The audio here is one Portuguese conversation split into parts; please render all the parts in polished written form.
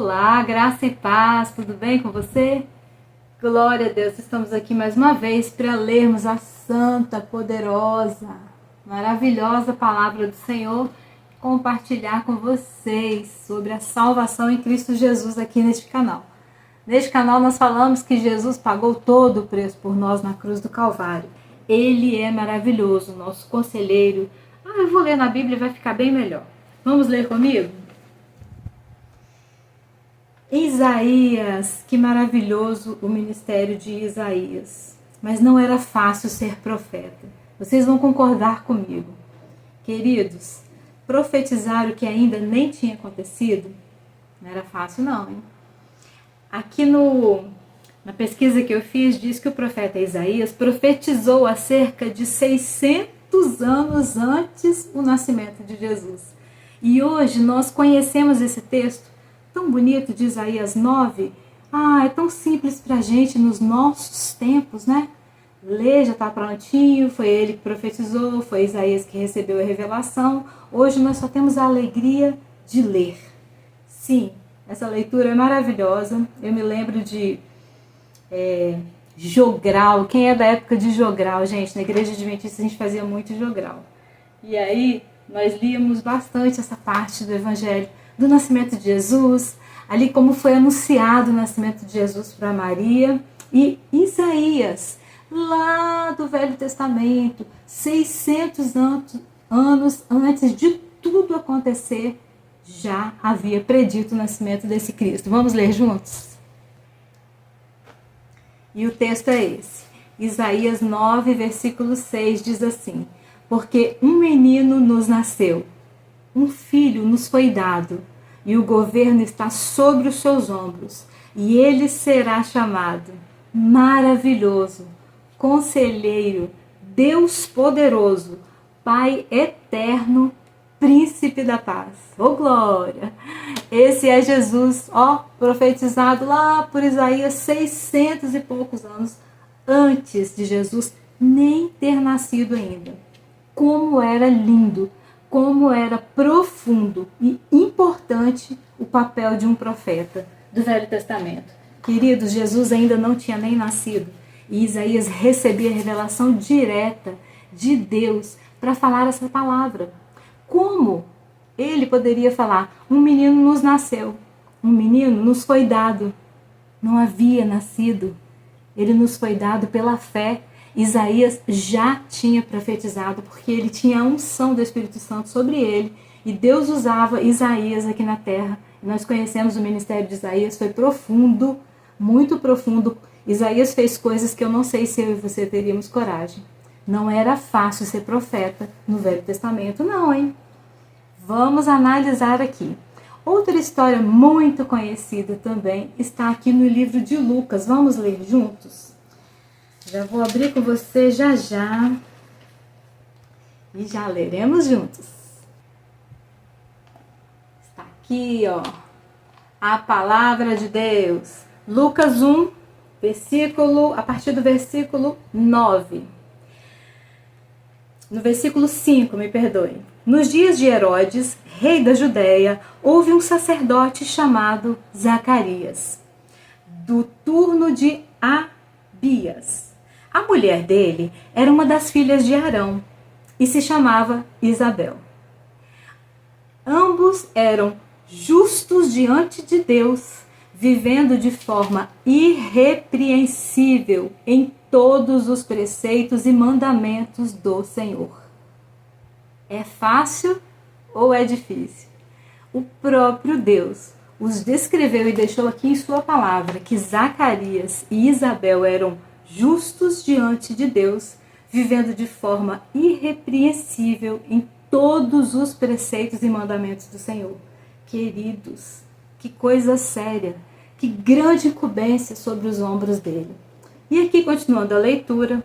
Olá, graça e paz, tudo bem com você? Glória a Deus, estamos aqui mais uma vez para lermos a santa, poderosa, maravilhosa palavra do Senhor, compartilhar com vocês sobre a salvação em Cristo Jesus aqui neste canal. Neste canal nós falamos que Jesus pagou todo o preço por nós na cruz do Calvário. Ele é maravilhoso, nosso conselheiro. Eu vou ler na Bíblia e vai ficar bem melhor. Vamos ler comigo? Isaías, que maravilhoso o ministério de Isaías. Mas não era fácil ser profeta. Vocês vão concordar comigo. Queridos, profetizar o que ainda nem tinha acontecido não era fácil não, hein? Aqui na pesquisa que eu fiz, diz que o profeta Isaías profetizou há cerca de 600 anos antes do nascimento de Jesus. E hoje nós conhecemos esse texto tão bonito de Isaías 9. É tão simples pra gente nos nossos tempos, né? Ler, já tá prontinho, foi ele que profetizou, foi Isaías que recebeu a revelação. Hoje nós só temos a alegria de ler. Sim, essa leitura é maravilhosa. Eu me lembro de jogral. Quem é da época de jogral, gente? Na igreja adventista a gente fazia muito jogral. E aí nós líamos bastante essa parte do evangelho do nascimento de Jesus, ali como foi anunciado o nascimento de Jesus para Maria. E Isaías, lá do Velho Testamento, 600 anos antes de tudo acontecer, já havia predito o nascimento desse Cristo. Vamos ler juntos? E o texto é esse. Isaías 9, versículo 6 diz assim: porque um menino nos nasceu, um filho nos foi dado, e o governo está sobre os seus ombros, e ele será chamado Maravilhoso, Conselheiro, Deus Poderoso, Pai Eterno, Príncipe da Paz. Oh, glória! Esse é Jesus, profetizado lá por Isaías 600 e poucos anos antes de Jesus nem ter nascido ainda. Como era lindo! Como era profundo e importante o papel de um profeta do Velho Testamento. Queridos, Jesus ainda não tinha nem nascido e Isaías recebia a revelação direta de Deus para falar essa palavra. Como ele poderia falar? Um menino nos nasceu, um menino nos foi dado. Não havia nascido, ele nos foi dado pela fé. Isaías já tinha profetizado, porque ele tinha a unção do Espírito Santo sobre ele, e Deus usava Isaías aqui na terra. Nós conhecemos o ministério de Isaías, foi profundo, muito profundo. Isaías fez coisas que eu não sei se eu e você teríamos coragem. Não era fácil ser profeta no Velho Testamento, não, hein? Vamos analisar aqui. Outra história muito conhecida também está aqui no livro de Lucas. Vamos ler juntos? Já vou abrir com você já e já leremos juntos. Está aqui, a palavra de Deus. Lucas 1, a partir do versículo 9. No versículo 5, me perdoe. Nos dias de Herodes, rei da Judéia, houve um sacerdote chamado Zacarias, do turno de Abias. A mulher dele era uma das filhas de Arão e se chamava Isabel. Ambos eram justos diante de Deus, vivendo de forma irrepreensível em todos os preceitos e mandamentos do Senhor. É fácil ou é difícil? O próprio Deus os descreveu e deixou aqui em sua palavra que Zacarias e Isabel eram justos diante de Deus, vivendo de forma irrepreensível em todos os preceitos e mandamentos do Senhor. Queridos, que coisa séria, que grande incumbência sobre os ombros dele. E aqui, continuando a leitura,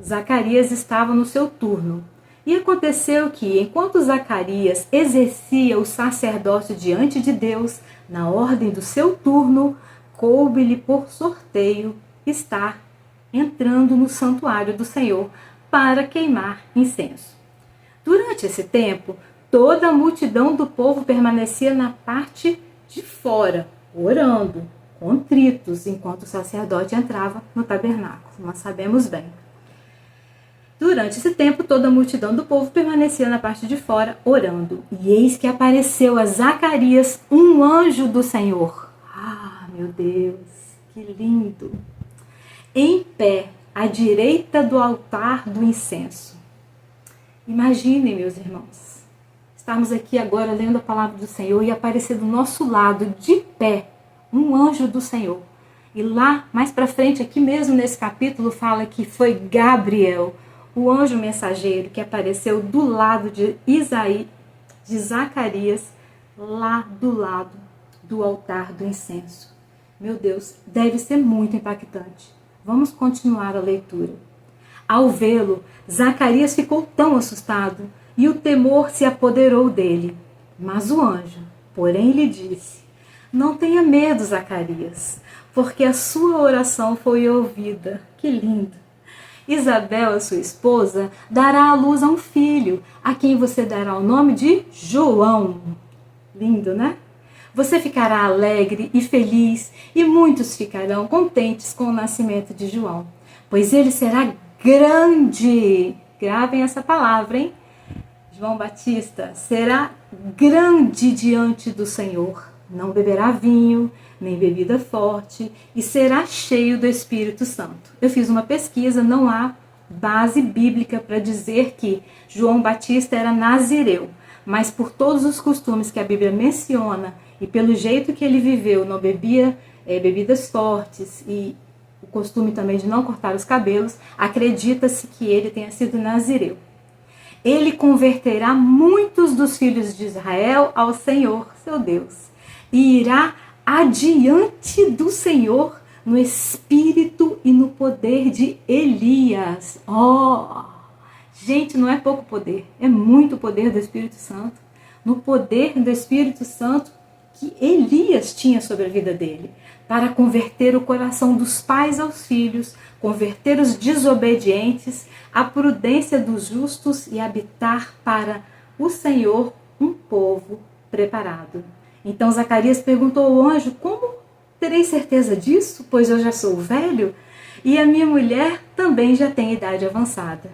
Zacarias estava no seu turno. E aconteceu que, enquanto Zacarias exercia o sacerdócio diante de Deus, na ordem do seu turno, coube-lhe por sorteio estar entrando no santuário do Senhor para queimar incenso. Durante esse tempo, toda a multidão do povo permanecia na parte de fora, orando, contritos, enquanto o sacerdote entrava no tabernáculo. Nós sabemos bem. Durante esse tempo, toda a multidão do povo permanecia na parte de fora, orando. E eis que apareceu a Zacarias um anjo do Senhor. Ah, meu Deus, que lindo! Em pé, à direita do altar do incenso. Imaginem, meus irmãos, estarmos aqui agora lendo a palavra do Senhor e aparecer do nosso lado, de pé, um anjo do Senhor. E lá, mais para frente, aqui mesmo nesse capítulo, fala que foi Gabriel, o anjo mensageiro, que apareceu do lado de Zacarias, lá do lado do altar do incenso. Meu Deus, deve ser muito impactante. Vamos continuar a leitura. Ao vê-lo, Zacarias ficou tão assustado e o temor se apoderou dele. Mas o anjo, porém, lhe disse: não tenha medo, Zacarias, porque a sua oração foi ouvida. Que lindo! Isabel, a sua esposa, dará à luz a um filho, a quem você dará o nome de João. Lindo, né? Você ficará alegre e feliz, e muitos ficarão contentes com o nascimento de João, pois ele será grande. Gravem essa palavra, hein? João Batista será grande diante do Senhor. Não beberá vinho, nem bebida forte, e será cheio do Espírito Santo. Eu fiz uma pesquisa, não há base bíblica para dizer que João Batista era nazireu, mas por todos os costumes que a Bíblia menciona e pelo jeito que ele viveu, não bebia bebidas fortes e o costume também de não cortar os cabelos, acredita-se que ele tenha sido nazireu. Ele converterá muitos dos filhos de Israel ao Senhor, seu Deus, e irá adiante do Senhor no espírito e no poder de Elias. Gente, não é pouco poder, é muito poder do Espírito Santo. No poder do Espírito Santo que Elias tinha sobre a vida dele, para converter o coração dos pais aos filhos, converter os desobedientes à prudência dos justos e habitar para o Senhor um povo preparado. Então Zacarias perguntou ao anjo: como terei certeza disso, pois eu já sou velho e a minha mulher também já tem idade avançada?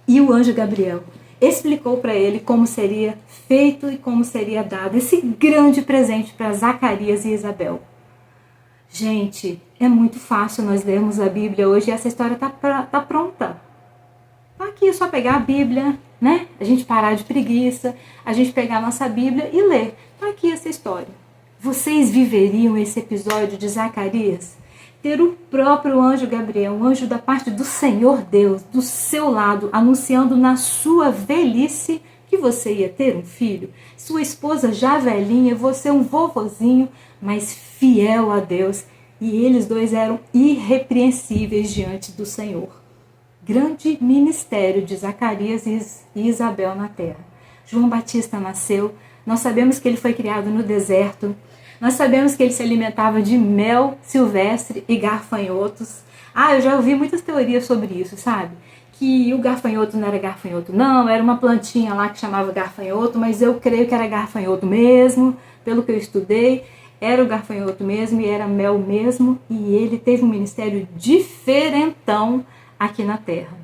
E o anjo Gabriel explicou para ele como seria feito e como seria dado esse grande presente para Zacarias e Isabel. Gente, é muito fácil nós lermos a Bíblia hoje e essa história tá pronta. Tá aqui, é só pegar a Bíblia, né? A gente parar de preguiça, a gente pegar a nossa Bíblia e ler. Tá aqui essa história. Vocês viveriam esse episódio de Zacarias? Ter o próprio anjo Gabriel, um anjo da parte do Senhor Deus, do seu lado, anunciando na sua velhice que você ia ter um filho. Sua esposa já velhinha, você um vovozinho, mas fiel a Deus. E eles dois eram irrepreensíveis diante do Senhor. Grande ministério de Zacarias e Isabel na terra. João Batista nasceu, nós sabemos que ele foi criado no deserto, nós sabemos que ele se alimentava de mel silvestre e garfanhotos. Eu já ouvi muitas teorias sobre isso, sabe? Que o garfanhoto não era garfanhoto não, era uma plantinha lá que chamava garfanhoto, mas eu creio que era garfanhoto mesmo, pelo que eu estudei, era o garfanhoto mesmo e era mel mesmo, e ele teve um ministério diferentão aqui na terra.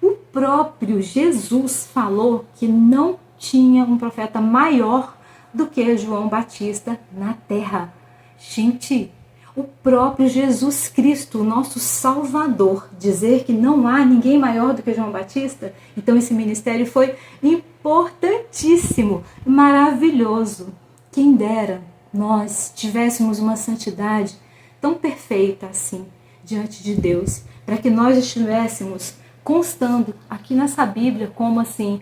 O próprio Jesus falou que não tinha um profeta maior do que João Batista na terra. Gente, o próprio Jesus Cristo, o nosso Salvador, dizer que não há ninguém maior do que João Batista, então esse ministério foi importantíssimo, maravilhoso. Quem dera nós tivéssemos uma santidade tão perfeita assim diante de Deus, para que nós estivéssemos constando aqui nessa Bíblia como assim,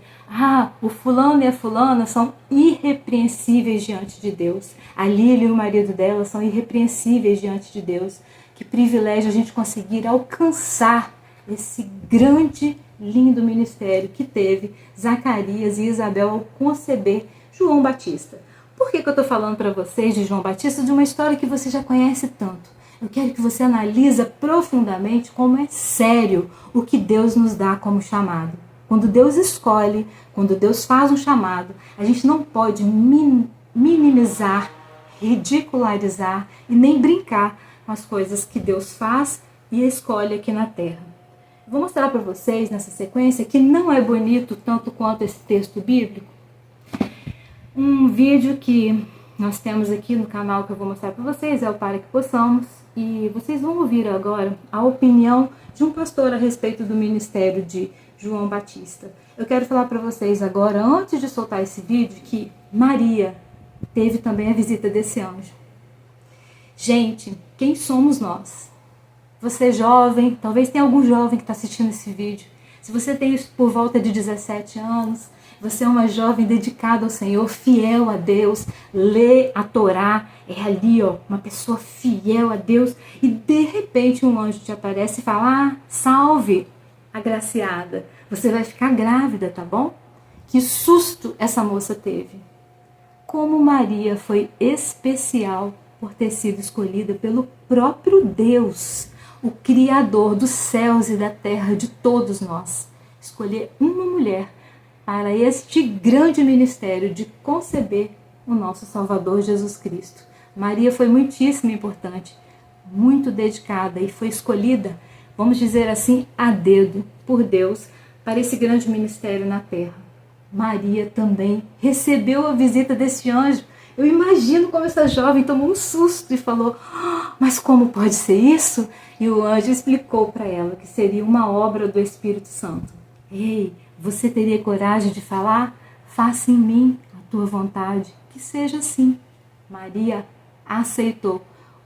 o fulano e a fulana são irrepreensíveis diante de Deus. A Lília e o marido dela são irrepreensíveis diante de Deus. Que privilégio a gente conseguir alcançar esse grande, lindo ministério que teve Zacarias e Isabel ao conceber João Batista. Por que eu estou falando para vocês de João Batista, de uma história que você já conhece tanto? Eu quero que você analise profundamente como é sério o que Deus nos dá como chamado. Quando Deus escolhe, quando Deus faz um chamado, a gente não pode minimizar, ridicularizar e nem brincar com as coisas que Deus faz e escolhe aqui na terra. Vou mostrar para vocês nessa sequência que não é bonito tanto quanto esse texto bíblico. Um vídeo que nós temos aqui no canal que eu vou mostrar para vocês é o Para Que Possamos, e vocês vão ouvir agora a opinião de um pastor a respeito do ministério de João Batista. Eu quero falar para vocês agora, antes de soltar esse vídeo, que Maria teve também a visita desse anjo. Gente, quem somos nós? Você jovem, talvez tenha algum jovem que está assistindo esse vídeo. Se você tem por volta de 17 anos, você é uma jovem dedicada ao Senhor, fiel a Deus, lê a Torá, é ali, ó, uma pessoa fiel a Deus, e de repente um anjo te aparece e fala: salve, agraciada, você vai ficar grávida, tá bom? Que susto essa moça teve. Como Maria foi especial por ter sido escolhida pelo próprio Deus, o Criador dos céus e da terra, de todos nós. Escolher uma mulher para este grande ministério de conceber o nosso Salvador Jesus Cristo. Maria foi muitíssimo importante, muito dedicada e foi escolhida, vamos dizer assim, a dedo por Deus para esse grande ministério na terra. Maria também recebeu a visita desse anjo. Eu imagino como essa jovem tomou um susto e falou: mas como pode ser isso? E o anjo explicou para ela que seria uma obra do Espírito Santo. Ei, você teria coragem de falar? Faça em mim a tua vontade, que seja assim. Maria aceitou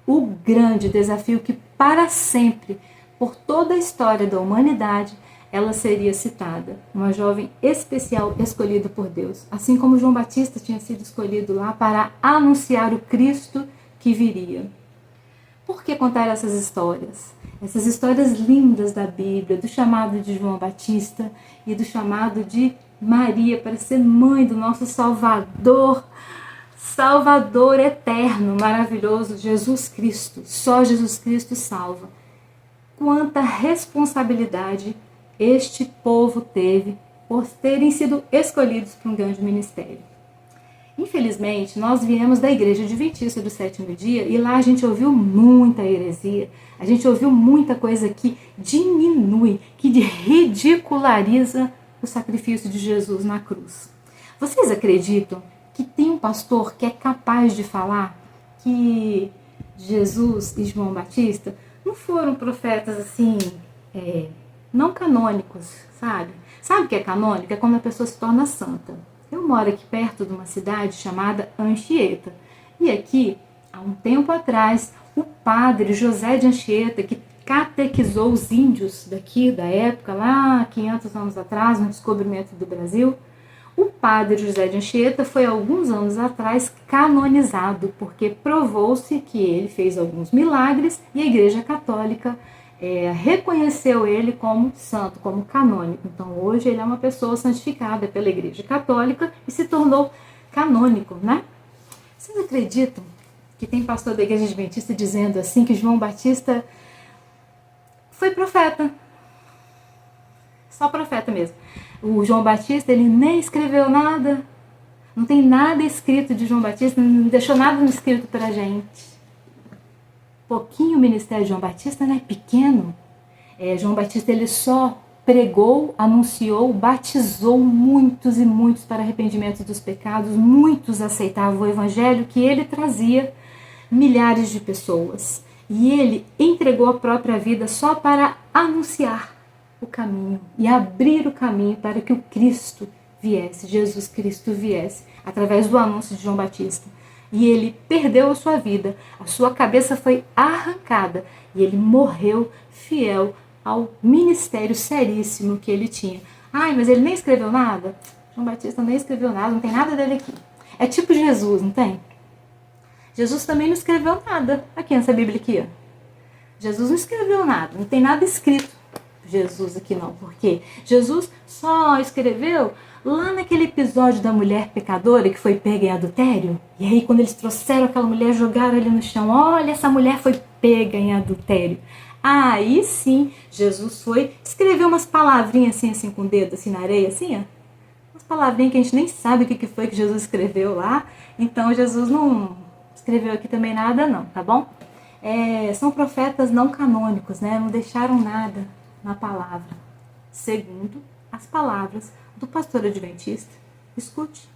o grande desafio que para sempre, por toda a história da humanidade, ela seria citada. Uma jovem especial escolhida por Deus, assim como João Batista tinha sido escolhido lá para anunciar o Cristo que viria. Por que contar essas histórias? Essas histórias lindas da Bíblia, do chamado de João Batista e do chamado de Maria para ser mãe do nosso Salvador, Salvador eterno, maravilhoso, Jesus Cristo. Só Jesus Cristo salva. Quanta responsabilidade este povo teve por terem sido escolhidos para um grande ministério. Infelizmente, nós viemos da Igreja Adventista do Sétimo Dia e lá a gente ouviu muita heresia, a gente ouviu muita coisa que diminui, que ridiculariza o sacrifício de Jesus na cruz. Vocês acreditam que tem um pastor que é capaz de falar que Jesus e João Batista não foram profetas assim, não canônicos, sabe? Sabe o que é canônico? É quando a pessoa se torna santa. Eu moro aqui perto de uma cidade chamada Anchieta. E aqui, há um tempo atrás, o padre José de Anchieta, que catequizou os índios daqui, da época, lá 500 anos atrás, no descobrimento do Brasil, o padre José de Anchieta foi, alguns anos atrás, canonizado, porque provou-se que ele fez alguns milagres e a Igreja Católica reconheceu ele como santo, como canônico. Então hoje ele é uma pessoa santificada pela Igreja Católica e se tornou canônico, né? Vocês acreditam que tem pastor da Igreja Adventista dizendo assim que João Batista foi profeta? Só profeta mesmo. O João Batista, ele nem escreveu nada, não tem nada escrito de João Batista, não deixou nada escrito pra gente. Pouquinho o ministério de João Batista, né? Pequeno. João Batista, ele só pregou, anunciou, batizou muitos e muitos para arrependimento dos pecados, muitos aceitavam o evangelho que ele trazia, milhares de pessoas. E ele entregou a própria vida só para anunciar o caminho e abrir o caminho para que o Cristo viesse, Jesus Cristo viesse, através do anúncio de João Batista. E ele perdeu a sua vida, a sua cabeça foi arrancada e ele morreu fiel ao ministério seríssimo que ele tinha. Ai, mas ele nem escreveu nada? João Batista nem escreveu nada, não tem nada dele aqui. É tipo Jesus, não tem? Jesus também não escreveu nada aqui nessa Bíblia aqui. Ó. Jesus não escreveu nada, não tem nada escrito Jesus aqui não, porque Jesus só escreveu lá naquele episódio da mulher pecadora que foi pega em adultério. E aí quando eles trouxeram aquela mulher, jogaram ali no chão, olha, essa mulher foi pega em adultério. Aí sim, Jesus foi, escreveu umas palavrinhas assim com o dedo, assim na areia, assim, ó. Umas palavrinhas que a gente nem sabe o que foi que Jesus escreveu lá. Então Jesus não escreveu aqui também nada não, tá bom? São profetas não canônicos, né? Não deixaram nada na palavra, segundo as palavras do pastor adventista. Escute.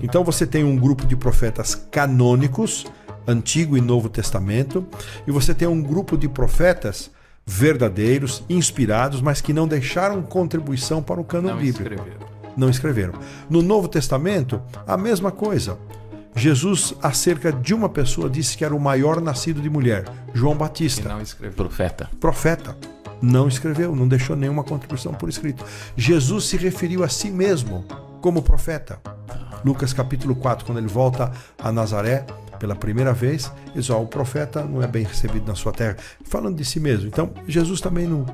Então você tem um grupo de profetas canônicos, Antigo e Novo Testamento, e você tem um grupo de profetas verdadeiros, inspirados, mas que não deixaram contribuição para o cânon bíblico. Não escreveram. No Novo Testamento, a mesma coisa. Jesus, acerca de uma pessoa, disse que era o maior nascido de mulher, João Batista. E não escreveu. Profeta. Não escreveu, não deixou nenhuma contribuição por escrito. Jesus se referiu a si mesmo como profeta. Lucas capítulo 4, quando ele volta a Nazaré pela primeira vez, ele diz, o profeta não é bem recebido na sua terra. Falando de si mesmo. Então, Jesus também não...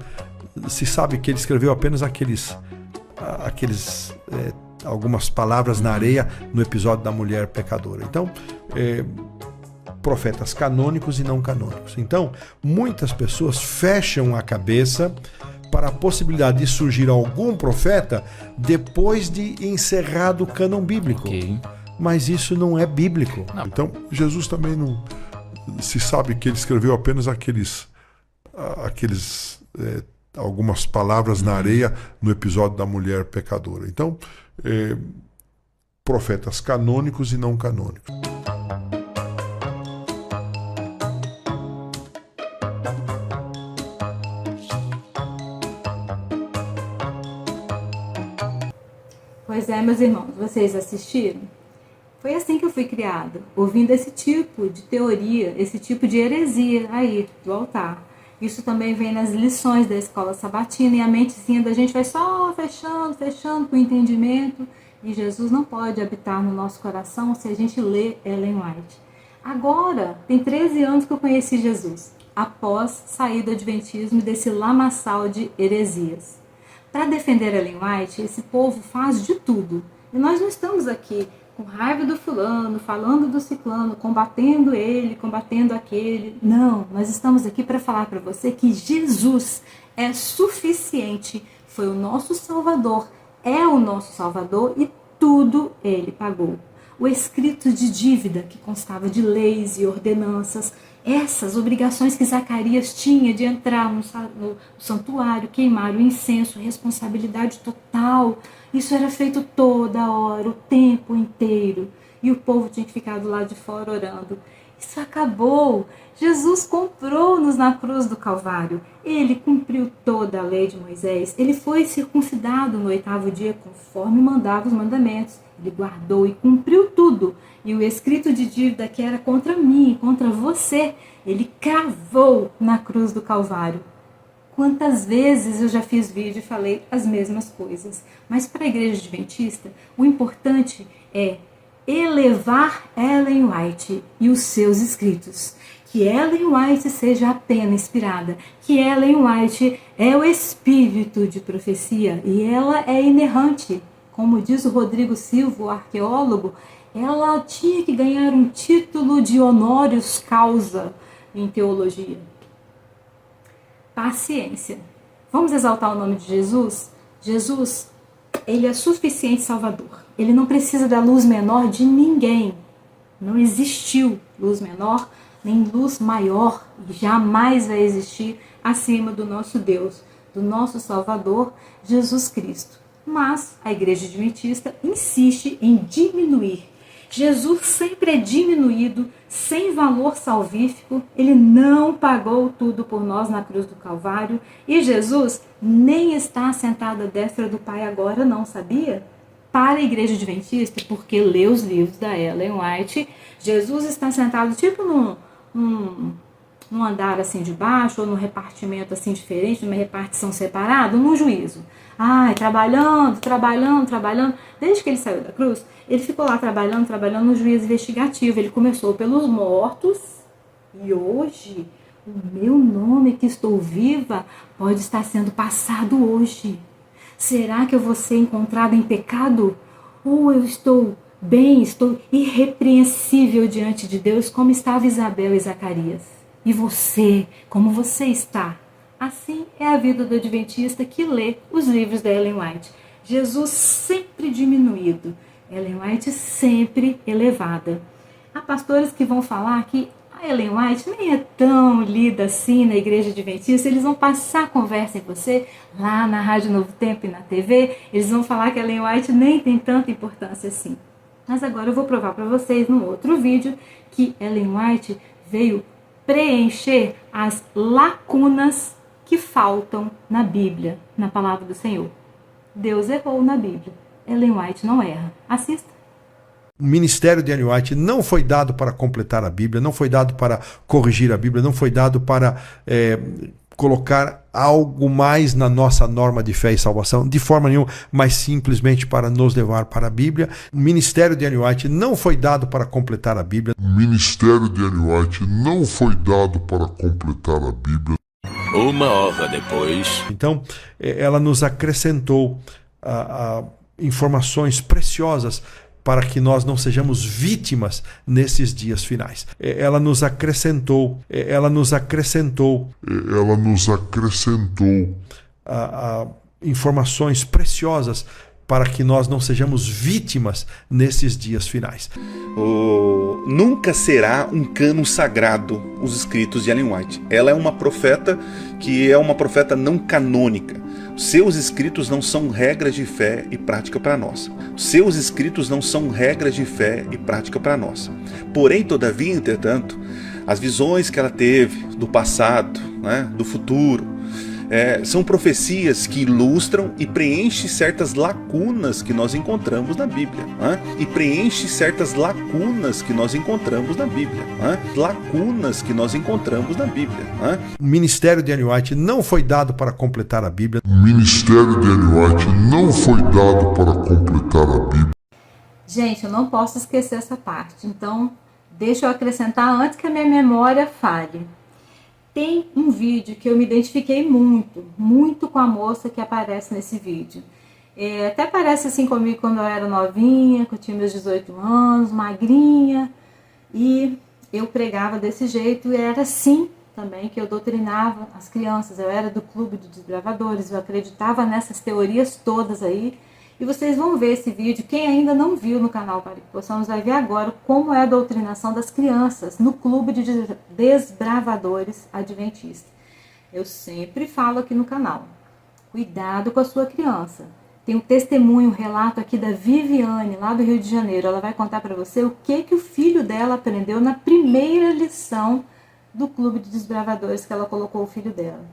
Se sabe que ele escreveu apenas algumas palavras na areia no episódio da mulher pecadora. Então, profetas canônicos e não canônicos. Então, muitas pessoas fecham a cabeça para a possibilidade de surgir algum profeta depois de encerrado o cânon bíblico. Okay. Mas isso não é bíblico. Não. Então, Jesus também não... Se sabe que ele escreveu apenas algumas palavras na areia no episódio da mulher pecadora. Então, profetas canônicos e não canônicos. Pois é, meus irmãos, vocês assistiram? Foi assim que eu fui criada, ouvindo esse tipo de teoria, esse tipo de heresia aí do altar. Isso também vem nas lições da escola sabatina e a mentezinha da gente vai só fechando com o entendimento. E Jesus não pode habitar no nosso coração se a gente lê Ellen White. Agora, tem 13 anos que eu conheci Jesus, após sair do adventismo e desse lamaçal de heresias. Para defender Ellen White, esse povo faz de tudo. E nós não estamos aqui com raiva do fulano, falando do ciclano, combatendo ele, combatendo aquele. Não, nós estamos aqui para falar para você que Jesus é suficiente, foi o nosso Salvador, é o nosso Salvador e tudo ele pagou. O escrito de dívida que constava de leis e ordenanças, essas obrigações que Zacarias tinha de entrar no santuário, queimar o incenso, responsabilidade total. Isso era feito toda hora, o tempo inteiro. E o povo tinha que ficar do lado de fora orando. Isso acabou. Jesus comprou-nos na cruz do Calvário. Ele cumpriu toda a lei de Moisés. Ele foi circuncidado no 8º dia, conforme mandava os mandamentos. Ele guardou e cumpriu tudo. E o escrito de dívida que era contra mim, contra você, ele cravou na cruz do Calvário. Quantas vezes eu já fiz vídeo e falei as mesmas coisas. Mas para a igreja adventista, o importante é elevar Ellen White e os seus escritos. Que Ellen White seja a pena inspirada. Que Ellen White é o espírito de profecia e ela é inerrante. Como diz o Rodrigo Silva, o arqueólogo, ela tinha que ganhar um título de honoris causa em teologia. Paciência. Vamos exaltar o nome de Jesus? Jesus, ele é suficiente Salvador. Ele não precisa da luz menor de ninguém. Não existiu luz menor, nem luz maior, e jamais vai existir acima do nosso Deus, do nosso Salvador, Jesus Cristo. Mas a igreja adventista insiste em diminuir. Jesus sempre é diminuído, sem valor salvífico. Ele não pagou tudo por nós na cruz do Calvário. E Jesus nem está sentado à destra do Pai agora, não, sabia? Para a igreja adventista, porque lê os livros da Ellen White, Jesus está sentado tipo num andar assim de baixo, ou num repartimento assim diferente, numa repartição separada, num juízo. Trabalhando. Desde que ele saiu da cruz, ele ficou lá trabalhando no juízo investigativo. Ele começou pelos mortos e hoje o meu nome que estou viva pode estar sendo passado hoje. Será que eu vou ser encontrada em pecado? Ou eu estou bem, estou irrepreensível diante de Deus, como estava Isabel e Zacarias? E você, como você está? Assim é a vida do adventista que lê os livros da Ellen White. Jesus sempre diminuído, Ellen White sempre elevada. Há pastores que vão falar que a Ellen White nem é tão lida assim na igreja adventista, eles vão passar a conversa em você lá na Rádio Novo Tempo e na TV, eles vão falar que a Ellen White nem tem tanta importância assim. Mas agora eu vou provar para vocês num outro vídeo que Ellen White veio preencher as lacunas que faltam na Bíblia, na palavra do Senhor. Deus errou na Bíblia, Ellen White não erra. Assista. O ministério de Ellen White não foi dado para completar a Bíblia, não foi dado para corrigir a Bíblia, não foi dado para colocar algo mais na nossa norma de fé e salvação, de forma nenhuma, mas simplesmente para nos levar para a Bíblia. O ministério de Ellen White não foi dado para completar a Bíblia. O ministério de Ellen White não foi dado para completar a Bíblia. Uma hora depois. Então, ela nos acrescentou informações preciosas para que nós não sejamos vítimas nesses dias finais. Ela nos acrescentou informações preciosas para que nós não sejamos vítimas nesses dias finais. Nunca será um cânon sagrado os escritos de Ellen White. Ela é uma profeta que é uma profeta não canônica. Seus escritos não são regras de fé e prática para nós. Seus escritos não são regras de fé e prática para nós. Porém, todavia, entretanto, as visões que ela teve do passado, né, do futuro, são profecias que ilustram e preenchem certas lacunas que nós encontramos na Bíblia. Né? E preenche certas lacunas que nós encontramos na Bíblia. Né? Lacunas que nós encontramos na Bíblia. Né? O ministério de Ellen White não foi dado para completar a Bíblia. O ministério de Ellen White não foi dado para completar a Bíblia. Gente, eu não posso esquecer essa parte. Então, deixa eu acrescentar antes que a minha memória falhe. Tem um vídeo que eu me identifiquei muito com a moça que aparece nesse vídeo. Até parece assim comigo quando eu era novinha, que eu tinha meus 18 anos, magrinha. E eu pregava desse jeito e era assim também que eu doutrinava as crianças. Eu era do Clube de Desbravadores, eu acreditava nessas teorias todas aí. E vocês vão ver esse vídeo, quem ainda não viu no canal Para que Possamos vai ver agora como é a doutrinação das crianças no Clube de Desbravadores Adventistas. Eu sempre falo aqui no canal, cuidado com a sua criança. Tem um testemunho, um relato aqui da Viviane, lá do Rio de Janeiro. Ela vai contar para você o que o filho dela aprendeu na primeira lição do Clube de Desbravadores que ela colocou o filho dela.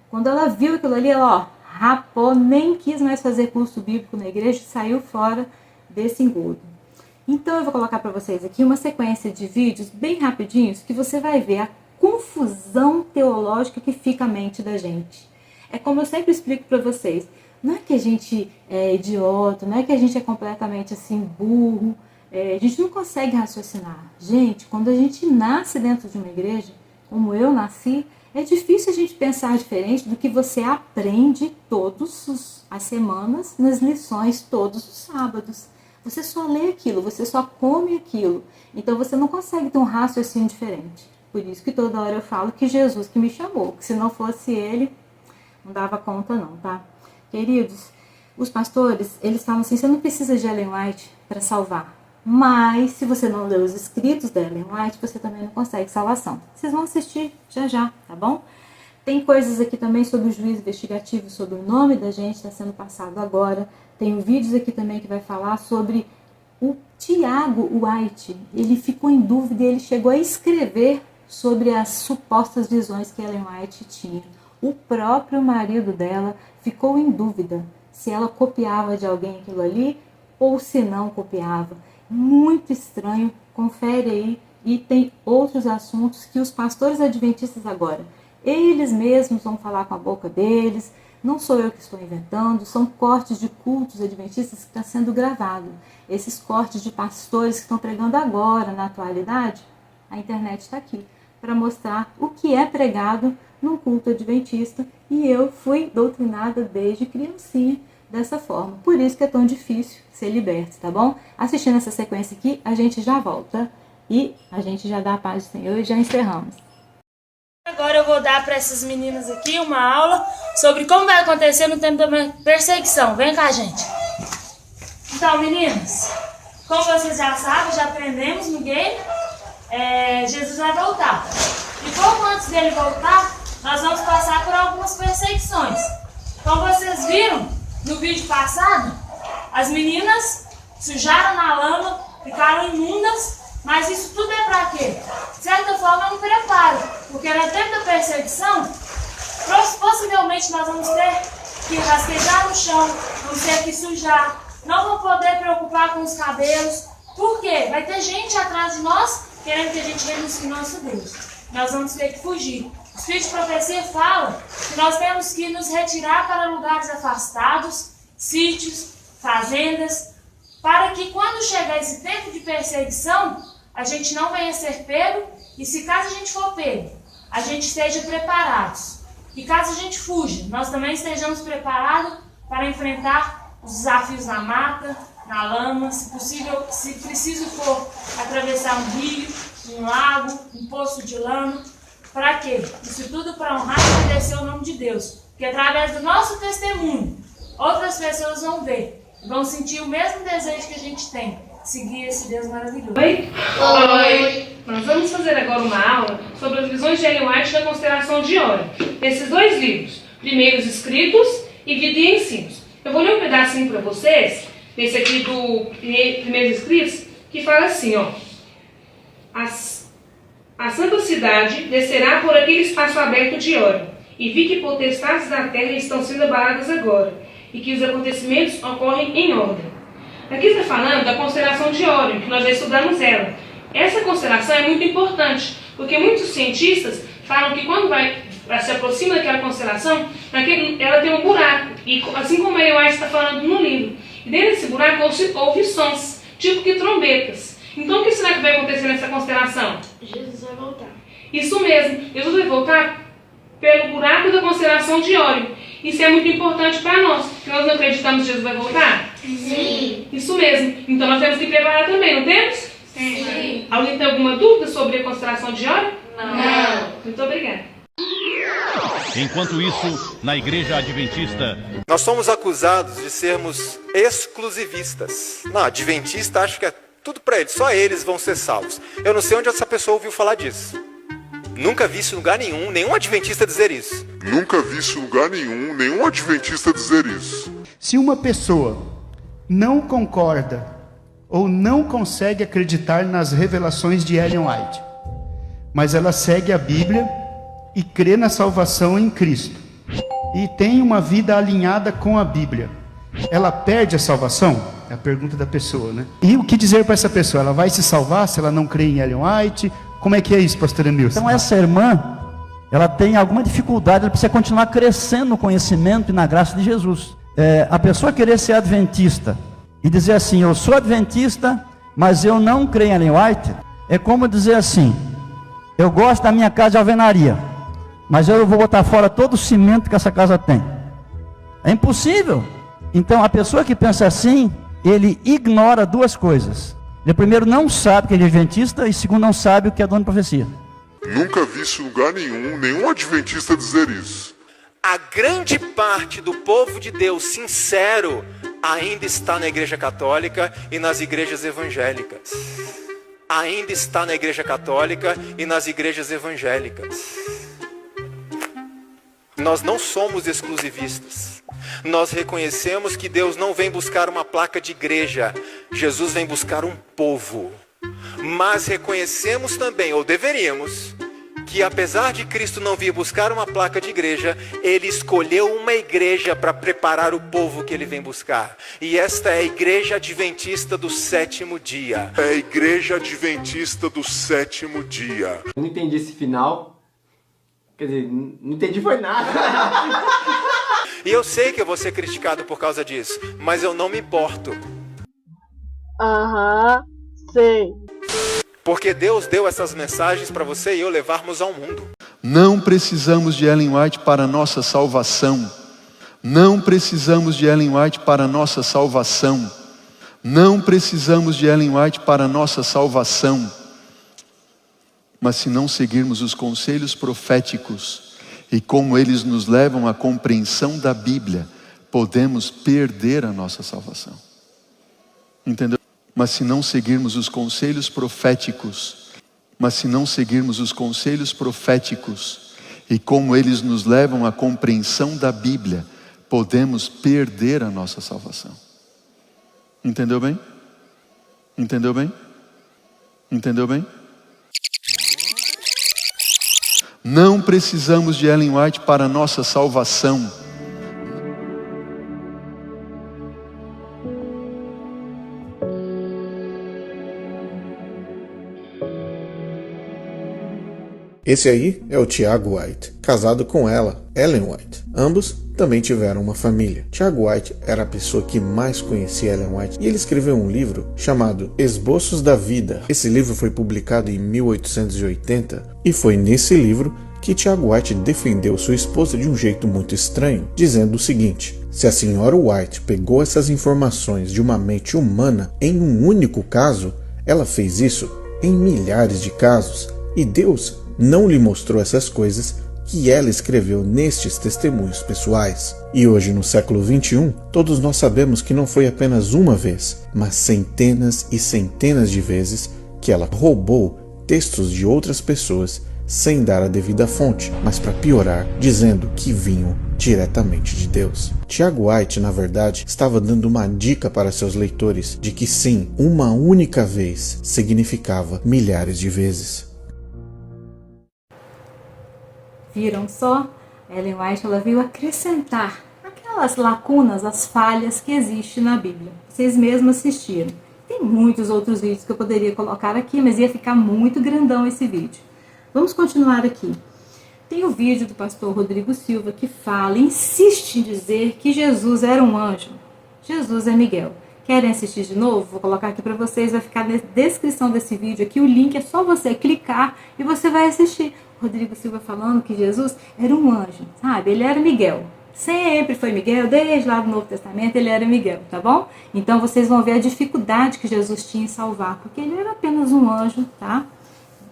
Quando ela viu aquilo ali, ela rapou, nem quis mais fazer curso bíblico na igreja e saiu fora desse engodo. Então eu vou colocar para vocês aqui uma sequência de vídeos bem rapidinhos que você vai ver a confusão teológica que fica a mente da gente. É como eu sempre explico para vocês, não é que a gente é idiota, não é que a gente é completamente assim burro, a gente não consegue raciocinar. Gente, quando a gente nasce dentro de uma igreja, como eu nasci, é difícil a gente pensar diferente do que você aprende todas as semanas, nas lições, todos os sábados. Você só lê aquilo, você só come aquilo. Então você não consegue ter um raciocínio diferente. Por isso que toda hora eu falo que Jesus que me chamou, que se não fosse ele, não dava conta não, tá? Queridos, os pastores, eles falam assim, você não precisa de Ellen White para salvar. Mas, se você não leu os escritos da Ellen White, você também não consegue salvação. Vocês vão assistir já, tá bom? Tem coisas aqui também sobre o juízo investigativo, sobre o nome da gente, está sendo passado agora. Tem vídeos aqui também que vai falar sobre o Tiago White. Ele ficou em dúvida e ele chegou a escrever sobre as supostas visões que Ellen White tinha. O próprio marido dela ficou em dúvida se ela copiava de alguém aquilo ali ou se não copiava. Muito estranho, confere aí. E tem outros assuntos que os pastores adventistas agora, eles mesmos vão falar com a boca deles, não sou eu que estou inventando, são cortes de cultos adventistas que estão sendo gravados. Esses cortes de pastores que estão pregando agora, na atualidade, a internet está aqui para mostrar o que é pregado num culto adventista, e eu fui doutrinada desde criancinha dessa forma. Por isso que é tão difícil ser liberto, tá bom? Assistindo essa sequência aqui, a gente já volta e a gente já dá a paz do Senhor e já encerramos. agora eu vou dar para essas meninas aqui uma aula sobre como vai acontecer no tempo da perseguição. Vem cá, gente. Então, meninas, como vocês já sabem, já aprendemos no game, Jesus vai voltar. E pouco antes dele voltar, nós vamos passar por algumas perseguições. Como vocês viram no vídeo passado, as meninas sujaram na lama, ficaram imundas, mas isso tudo é para quê? De certa forma é um preparo, porque no tempo da perseguição, possivelmente nós vamos ter que rastejar no chão, vamos ter que sujar, não vamos poder preocupar com os cabelos. Por quê? Vai ter gente atrás de nós querendo que a gente renuncie nosso Deus. Nós vamos ter que fugir. O Espírito de Profecia fala que nós temos que nos retirar para lugares afastados, sítios, fazendas, para que quando chegar esse tempo de perseguição, a gente não venha ser pego, e se caso a gente for pego, a gente esteja preparados. E caso a gente fuja, nós também estejamos preparados para enfrentar os desafios na mata, na lama, se possível, se preciso for atravessar um rio, um lago, um poço de lama. Para quê? Isso tudo para honrar e obedecer o nome de Deus. Porque através do nosso testemunho, outras pessoas vão ver, vão sentir o mesmo desejo que a gente tem, seguir esse Deus maravilhoso. Oi? Oi! Nós vamos fazer agora uma aula sobre as visões de Ellen White da constelação de Órion. Esses dois livros, Primeiros Escritos e Vida e Ensinos. Eu vou ler um pedacinho para vocês, esse aqui do Primeiros Escritos, que fala assim, ó. A santa cidade descerá por aquele espaço aberto de Órion, e vi que potestades da terra estão sendo abaladas agora, e que os acontecimentos ocorrem em ordem. Aqui está falando da constelação de Órion, que nós já estudamos ela. Essa constelação é muito importante, porque muitos cientistas falam que quando se aproxima daquela constelação, ela tem um buraco, e assim como a Ellen White está falando no livro. E dentro desse buraco houve sons, tipo que trombetas. Então o que será que vai acontecer nessa constelação? Jesus vai voltar. Isso mesmo, Jesus vai voltar pelo buraco da constelação de Órion. Isso é muito importante para nós, porque nós não acreditamos que Jesus vai voltar? Sim. Isso mesmo, então nós temos que preparar também, não temos? Sim. Alguém tem alguma dúvida sobre a constelação de Órion? Não. Muito obrigada. Enquanto isso, na Igreja Adventista... Nós somos acusados de sermos exclusivistas. Não, adventista acho que é tudo para eles, só eles vão ser salvos. Eu não sei onde essa pessoa ouviu falar disso. Nunca vi isso em lugar nenhum adventista dizer isso. Nunca vi isso em lugar nenhum adventista dizer isso. Se uma pessoa não concorda ou não consegue acreditar nas revelações de Ellen White, mas ela segue a Bíblia e crê na salvação em Cristo, e tem uma vida alinhada com a Bíblia, ela perde a salvação? É a pergunta da pessoa, né? E o que dizer para essa pessoa? Ela vai se salvar se ela não crê em Ellen White? Como é que é isso, pastor Emilson? Então essa irmã, ela tem alguma dificuldade, ela precisa continuar crescendo no conhecimento e na graça de Jesus. A pessoa querer ser adventista e dizer assim, eu sou adventista, mas eu não creio em Ellen White, é como dizer assim, eu gosto da minha casa de alvenaria, mas eu vou botar fora todo o cimento que essa casa tem. É impossível. Então a pessoa que pensa assim, ele ignora duas coisas. Ele primeiro não sabe que ele é adventista, e segundo não sabe o que é dono de profecia. Nunca vi isso em lugar nenhum adventista dizer isso. A grande parte do povo de Deus sincero ainda está na Igreja Católica e nas igrejas evangélicas. Ainda está na Igreja Católica e nas igrejas evangélicas. Nós não somos exclusivistas. Nós reconhecemos que Deus não vem buscar uma placa de igreja. Jesus vem buscar um povo. Mas reconhecemos também, ou deveríamos, que apesar de Cristo não vir buscar uma placa de igreja, Ele escolheu uma igreja para preparar o povo que Ele vem buscar. E esta é a Igreja Adventista do Sétimo Dia. É a Igreja Adventista do Sétimo Dia. Eu não entendi esse final. Quer dizer, não entendi foi nada. E eu sei que eu vou ser criticado por causa disso, mas eu não me importo. Sei. Porque Deus deu essas mensagens para você e eu levarmos ao mundo. Não precisamos de Ellen White para a nossa salvação. Não precisamos de Ellen White para a nossa salvação. Não precisamos de Ellen White para a nossa salvação. Mas se não seguirmos os conselhos proféticos e como eles nos levam à compreensão da Bíblia, podemos perder a nossa salvação. Entendeu? Mas se não seguirmos os conselhos proféticos, e como eles nos levam à compreensão da Bíblia, podemos perder a nossa salvação. Entendeu bem? Entendeu bem? Entendeu bem? Não precisamos de Ellen White para a nossa salvação. Esse aí é o Tiago White, casado com ela, Ellen White. Ambos também tiveram uma família. Tiago White era a pessoa que mais conhecia Ellen White e ele escreveu um livro chamado Esboços da Vida. Esse livro foi publicado em 1880 e foi nesse livro que Tiago White defendeu sua esposa de um jeito muito estranho, dizendo o seguinte: se a senhora White pegou essas informações de uma mente humana em um único caso, ela fez isso em milhares de casos e Deus não lhe mostrou essas coisas que ela escreveu nestes testemunhos pessoais. E hoje, no século XXI, todos nós sabemos que não foi apenas uma vez, mas centenas e centenas de vezes que ela roubou textos de outras pessoas sem dar a devida fonte, mas para piorar, dizendo que vinham diretamente de Deus. Tiago White, na verdade, estava dando uma dica para seus leitores de que sim, uma única vez significava milhares de vezes. Viram só? Ellen White ela veio acrescentar aquelas lacunas, as falhas que existem na Bíblia. Vocês mesmos assistiram. Tem muitos outros vídeos que eu poderia colocar aqui, mas ia ficar muito grandão esse vídeo. Vamos continuar aqui. Tem o vídeo do pastor Rodrigo Silva que fala, insiste em dizer que Jesus era um anjo. Jesus é Miguel. Querem assistir de novo? Vou colocar aqui para vocês, vai ficar na descrição desse vídeo aqui, o link é só você clicar e você vai assistir. Rodrigo Silva falando que Jesus era um anjo, sabe? Ele era Miguel. Sempre foi Miguel, desde lá do Novo Testamento ele era Miguel, tá bom? Então vocês vão ver a dificuldade que Jesus tinha em salvar, porque ele era apenas um anjo, tá?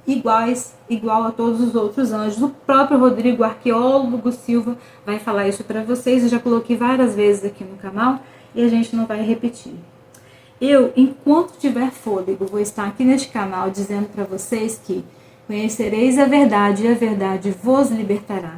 Igual a todos os outros anjos. O próprio Rodrigo, arqueólogo Silva, vai falar isso para vocês. Eu já coloquei várias vezes aqui no canal e a gente não vai repetir. Eu, enquanto tiver fôlego, vou estar aqui neste canal dizendo para vocês que conhecereis a verdade e a verdade vos libertará.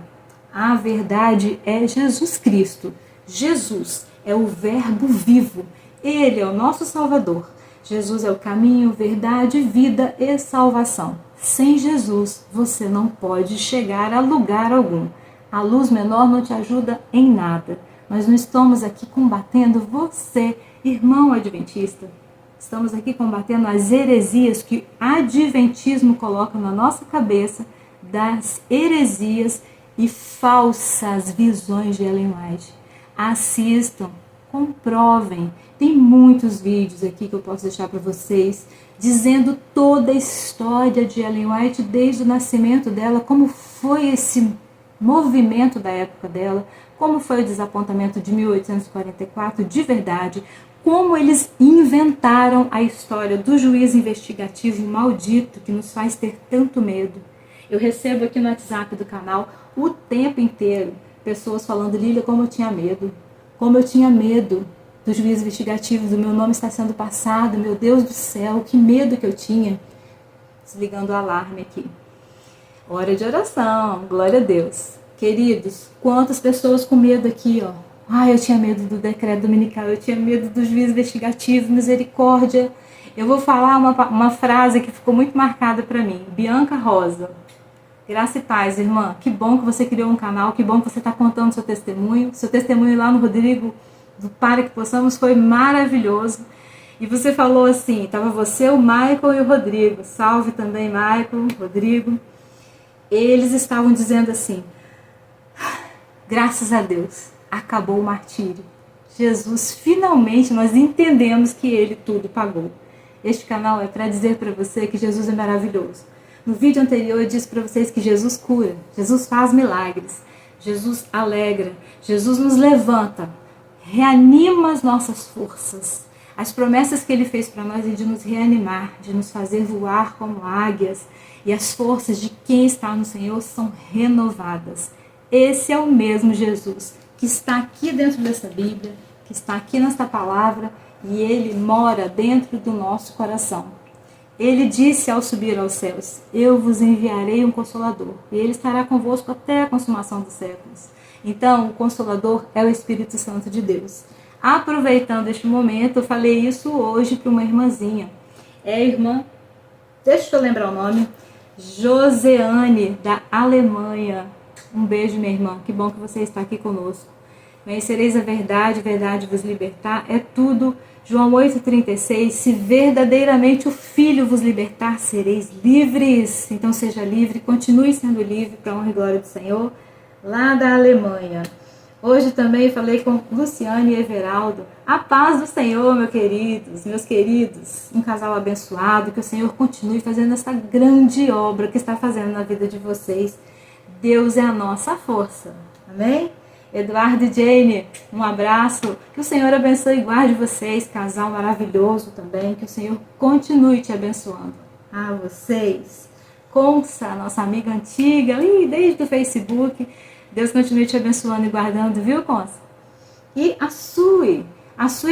A verdade é Jesus Cristo. Jesus é o Verbo vivo. Ele é o nosso Salvador. Jesus é o caminho, verdade, vida e salvação. Sem Jesus, você não pode chegar a lugar algum. A luz menor não te ajuda em nada. Nós não estamos aqui combatendo você, irmão adventista. Estamos aqui combatendo as heresias que o adventismo coloca na nossa cabeça, das heresias e falsas visões de Ellen White. Assistam, comprovem. Tem muitos vídeos aqui que eu posso deixar para vocês, dizendo toda a história de Ellen White, desde o nascimento dela, como foi esse movimento da época dela, como foi o desapontamento de 1844, de verdade, como eles inventaram a história do juiz investigativo maldito que nos faz ter tanto medo. Eu recebo aqui no WhatsApp do canal o tempo inteiro pessoas falando: Lília, como eu tinha medo do juiz investigativo, do meu nome está sendo passado, meu Deus do céu, que medo que eu tinha. Desligando o alarme aqui. Hora de oração, glória a Deus. Queridos, quantas pessoas com medo aqui, ó. Eu tinha medo do decreto dominical, eu tinha medo do juiz investigativo, misericórdia. Eu vou falar uma frase que ficou muito marcada para mim. Bianca Rosa. Graça e paz, irmã. Que bom que você criou um canal, que bom que você está contando seu testemunho. Seu testemunho lá no Rodrigo, do Para Que Possamos, foi maravilhoso. E você falou assim, estava você, o Michael e o Rodrigo. Salve também, Michael, Rodrigo. Eles estavam dizendo assim: graças a Deus, acabou o martírio. Jesus, finalmente nós entendemos que Ele tudo pagou. Este canal é para dizer para você que Jesus é maravilhoso. No vídeo anterior eu disse para vocês que Jesus cura, Jesus faz milagres, Jesus alegra, Jesus nos levanta, reanima as nossas forças. As promessas que Ele fez para nós é de nos reanimar, de nos fazer voar como águias. e as forças de quem está no Senhor são renovadas. Esse é o mesmo Jesus que está aqui dentro dessa Bíblia, que está aqui nesta palavra, e ele mora dentro do nosso coração. Ele disse ao subir aos céus: eu vos enviarei um Consolador, e ele estará convosco até a consumação dos séculos. Então, o Consolador é o Espírito Santo de Deus. Aproveitando este momento, eu falei isso hoje para uma irmãzinha. É a irmã, deixa eu lembrar o nome, Joseane, da Alemanha. Um beijo, minha irmã, que bom que você está aqui conosco. Conhecereis a verdade vos libertar, é tudo. João 8,36, se verdadeiramente o Filho vos libertar, sereis livres. Então seja livre, continue sendo livre para a honra e glória do Senhor, lá da Alemanha. Hoje também falei com Luciane e Everaldo. A paz do Senhor, meus queridos, um casal abençoado, que o Senhor continue fazendo essa grande obra que está fazendo na vida de vocês. Deus é a nossa força, amém? Eduardo e Jane, um abraço, que o Senhor abençoe e guarde vocês, casal maravilhoso também, que o Senhor continue te abençoando. A vocês, Consa, nossa amiga antiga, desde o Facebook, Deus continue te abençoando e guardando, viu, Consa? E a Sui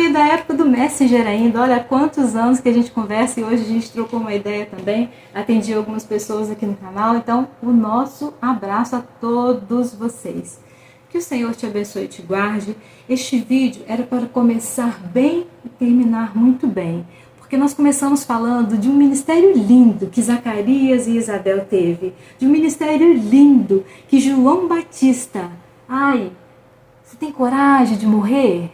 é da época do Messenger ainda, olha quantos anos que a gente conversa e hoje a gente trocou uma ideia também, atendi algumas pessoas aqui no canal, então o nosso abraço a todos vocês. Que o Senhor te abençoe e te guarde. Este vídeo era para começar bem e terminar muito bem, porque nós começamos falando de um ministério lindo que Zacarias e Isabel teve, de um ministério lindo que João Batista, você tem coragem de morrer?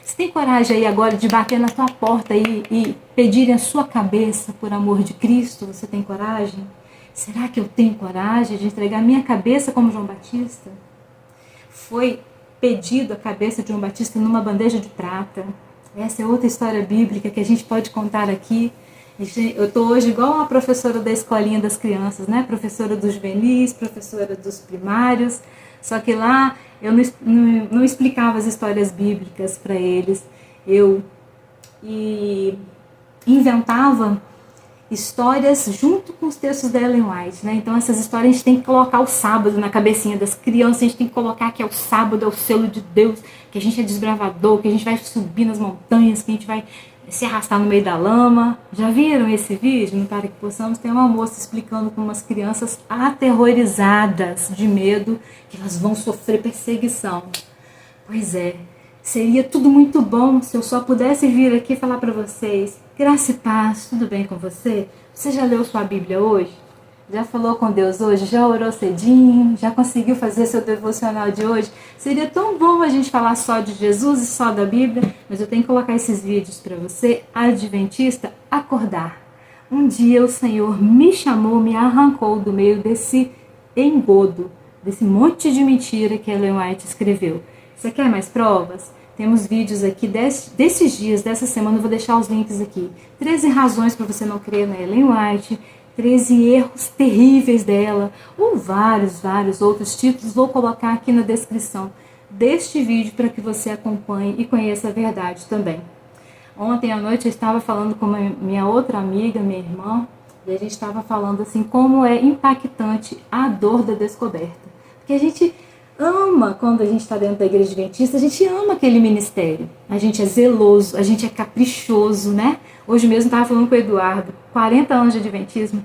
Você tem coragem aí agora de bater na tua porta e pedirem a sua cabeça por amor de Cristo? Você tem coragem? Será que eu tenho coragem de entregar minha cabeça como João Batista? Foi pedido a cabeça de João Batista numa bandeja de prata. Essa é outra história bíblica que a gente pode contar aqui. Eu estou hoje igual uma professora da escolinha das crianças, né? Professora dos juvenis, professora dos primários. Só que lá eu não explicava as histórias bíblicas para eles. Eu inventava histórias junto com os textos da Ellen White, né? Então essas histórias a gente tem que colocar o sábado na cabecinha das crianças, a gente tem que colocar que é o sábado, é o selo de Deus, que a gente é desbravador, que a gente vai subir nas montanhas, que a gente vai se arrastar no meio da lama. Já viram esse vídeo? No Para Que Possamos tem uma moça explicando para umas crianças aterrorizadas de medo que elas vão sofrer perseguição. Pois é, seria tudo muito bom se eu só pudesse vir aqui falar para vocês: graça e paz, tudo bem com você? Você já leu sua Bíblia hoje? Já falou com Deus hoje? Já orou cedinho? Já conseguiu fazer seu devocional de hoje? Seria tão bom a gente falar só de Jesus e só da Bíblia, mas eu tenho que colocar esses vídeos para você, adventista, acordar. Um dia o Senhor me chamou, me arrancou do meio desse engodo, desse monte de mentira que Ellen White escreveu. Você quer mais provas? Temos vídeos aqui desses dias, dessa semana, eu vou deixar os links aqui. 13 razões para você não crer na Ellen White, 13 erros terríveis dela, ou vários outros títulos, vou colocar aqui na descrição deste vídeo para que você acompanhe e conheça a verdade também. Ontem à noite eu estava falando com minha outra amiga, minha irmã, e a gente estava falando assim como é impactante a dor da descoberta. Porque a gente ama, quando a gente está dentro da igreja adventista, a gente ama aquele ministério. A gente é zeloso, a gente é caprichoso, né? Hoje mesmo estava falando com o Eduardo, 40 anos de adventismo.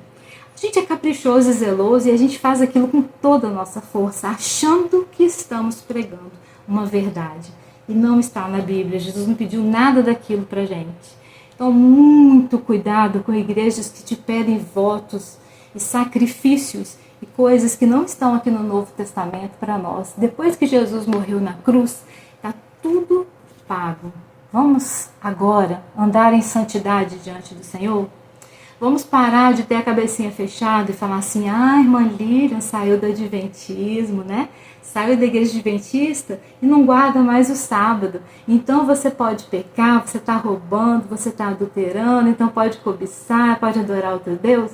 A gente é caprichoso e zeloso e a gente faz aquilo com toda a nossa força, achando que estamos pregando uma verdade. E não está na Bíblia, Jesus não pediu nada daquilo pra gente. Então, muito cuidado com igrejas que te pedem votos e sacrifícios e coisas que não estão aqui no Novo Testamento para nós. Depois que Jesus morreu na cruz, está tudo pago. Vamos agora andar em santidade diante do Senhor? Vamos parar de ter a cabecinha fechada e falar assim: irmã Lilian saiu do adventismo, né? Saiu da igreja adventista e não guarda mais o sábado. Então você pode pecar, você está roubando, você está adulterando, então pode cobiçar, pode adorar outro Deus.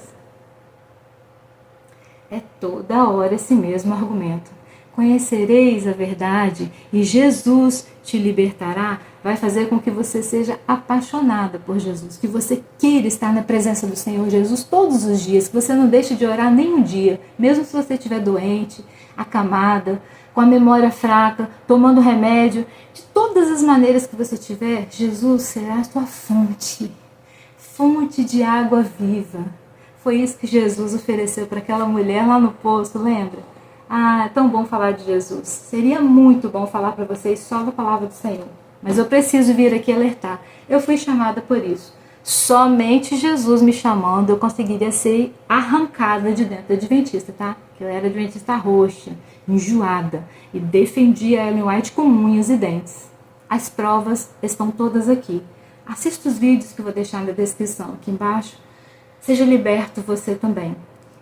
É toda hora esse mesmo argumento. Conhecereis a verdade e Jesus te libertará. vai fazer com que você seja apaixonada por Jesus, que você queira estar na presença do Senhor Jesus todos os dias, que você não deixe de orar nem um dia, mesmo se você estiver doente, acamada, com a memória fraca, tomando remédio, de todas as maneiras que você tiver, Jesus será a sua fonte, fonte de água viva. Foi isso que Jesus ofereceu para aquela mulher lá no poço, lembra? Ah, é tão bom falar de Jesus. Seria muito bom falar para vocês só da palavra do Senhor. Mas eu preciso vir aqui alertar. Eu fui chamada por isso. Somente Jesus me chamando, eu conseguiria ser arrancada de dentro da Adventista, tá? Que eu era Adventista roxa, enjoada, e defendia Ellen White com unhas e dentes. As provas estão todas aqui. Assista os vídeos que eu vou deixar na descrição aqui embaixo. Seja liberto você também.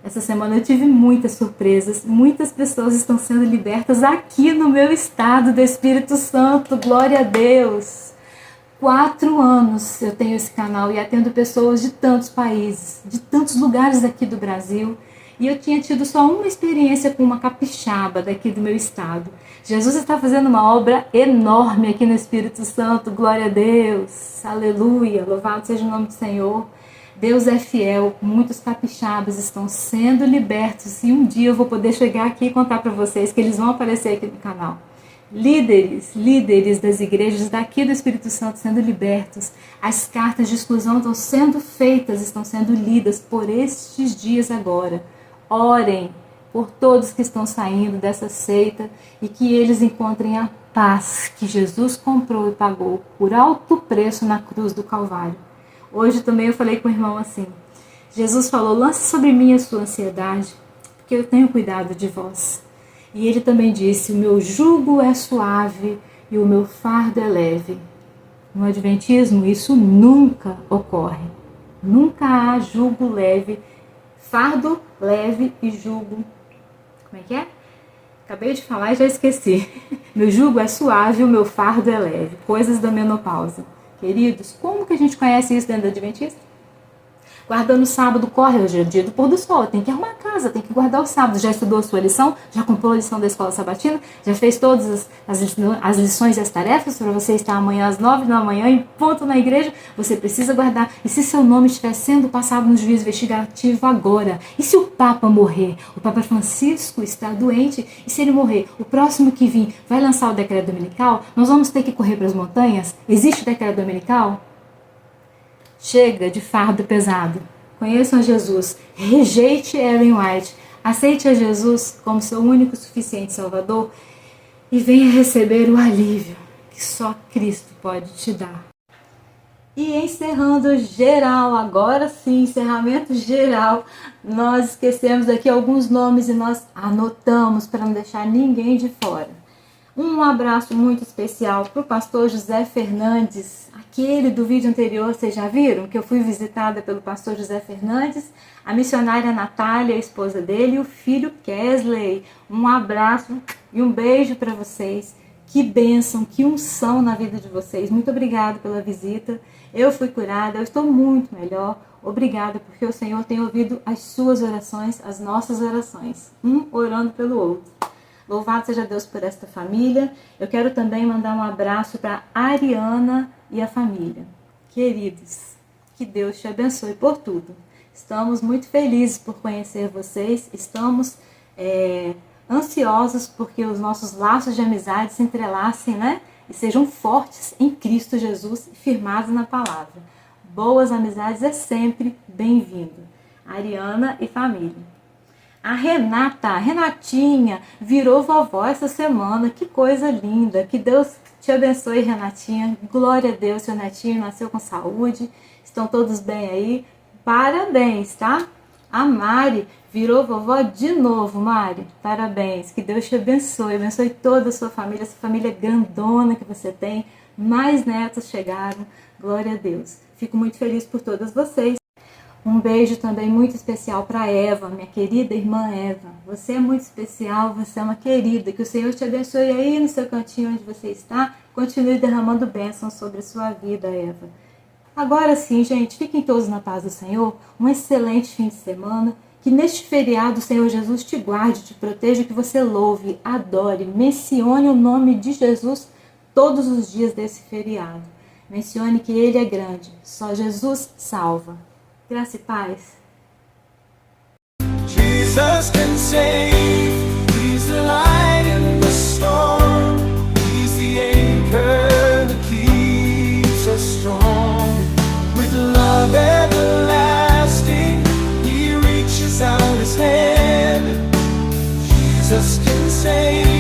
Essa semana eu tive muitas surpresas, muitas pessoas estão sendo libertas aqui no meu estado do Espírito Santo, glória a Deus. 4 anos eu tenho esse canal e atendo pessoas de tantos países, de tantos lugares aqui do Brasil. E eu tinha tido só uma experiência com uma capixaba daqui do meu estado. Jesus está fazendo uma obra enorme aqui no Espírito Santo, glória a Deus, aleluia, louvado seja o nome do Senhor. Deus é fiel, muitos capixabas estão sendo libertos e um dia eu vou poder chegar aqui e contar para vocês que eles vão aparecer aqui no canal. Líderes das igrejas daqui do Espírito Santo sendo libertos. As cartas de exclusão estão sendo feitas, estão sendo lidas por estes dias agora. Orem por todos que estão saindo dessa seita e que eles encontrem a paz que Jesus comprou e pagou por alto preço na cruz do Calvário. Hoje também eu falei com o irmão assim, Jesus falou, lance sobre mim a sua ansiedade, porque eu tenho cuidado de vós. E ele também disse, o meu jugo é suave e o meu fardo é leve. No Adventismo isso nunca ocorre. Nunca há jugo leve, fardo leve e jugo. Como é que é? Acabei de falar e já esqueci. Meu jugo é suave e o meu fardo é leve. Coisas da menopausa. Queridos, como que a gente conhece isso dentro da Adventista? Guardando o sábado, corre hoje é o dia do pôr do sol, tem que arrumar a casa, tem que guardar o sábado. Já estudou a sua lição? Já comprou a lição da escola sabatina? Já fez todas as lições e as tarefas para você estar amanhã às 9 da manhã em ponto na igreja? Você precisa guardar. E se seu nome estiver sendo passado no juízo investigativo agora? E se o Papa morrer? O Papa Francisco está doente e se ele morrer, o próximo que vir vai lançar o decreto dominical? Nós vamos ter que correr para as montanhas? Existe o decreto dominical? Chega de fardo pesado. Conheçam a Jesus. Rejeite Ellen White. Aceite a Jesus como seu único e suficiente Salvador e venha receber o alívio que só Cristo pode te dar. E encerrando geral, agora sim, encerramento geral, nós esquecemos aqui alguns nomes e nós anotamos para não deixar ninguém de fora. Um abraço muito especial para o pastor José Fernandes, aquele do vídeo anterior, vocês já viram? Que eu fui visitada pelo pastor José Fernandes, a missionária Natália, a esposa dele, e o filho Kesley. Um abraço e um beijo para vocês. Que bênção, que unção na vida de vocês. Muito obrigada pela visita. Eu fui curada, eu estou muito melhor. Obrigada, porque o Senhor tem ouvido as suas orações, as nossas orações. Um orando pelo outro. Louvado seja Deus por esta família. Eu quero também mandar um abraço para a Ariana e a família. Queridos, que Deus te abençoe por tudo. Estamos muito felizes por conhecer vocês. Estamos ansiosos porque os nossos laços de amizade se entrelacem, né? E sejam fortes em Cristo Jesus e firmados na palavra. Boas amizades é sempre bem-vindo. Ariana e família. A Renatinha, virou vovó essa semana. Que coisa linda. Que Deus te abençoe, Renatinha. Glória a Deus, seu netinho nasceu com saúde. Estão todos bem aí. Parabéns, tá? A Mari virou vovó de novo, Mari. Parabéns. Que Deus te abençoe. Abençoe toda a sua família, essa família grandona que você tem. Mais netos chegaram. Glória a Deus. Fico muito feliz por todas vocês. Um beijo também muito especial para Eva, minha querida irmã Eva. Você é muito especial, você é uma querida. Que o Senhor te abençoe aí no seu cantinho onde você está. Continue derramando bênçãos sobre a sua vida, Eva. Agora sim, gente, fiquem todos na paz do Senhor. Um excelente fim de semana. Que neste feriado o Senhor Jesus te guarde, te proteja, que você louve, adore, mencione o nome de Jesus todos os dias desse feriado. Mencione que Ele é grande. Só Jesus salva. Graça e paz. Jesus can save. He's the light in the storm. He's the anchor that keeps us strong. With love everlasting, He reaches out His hand. Jesus can save.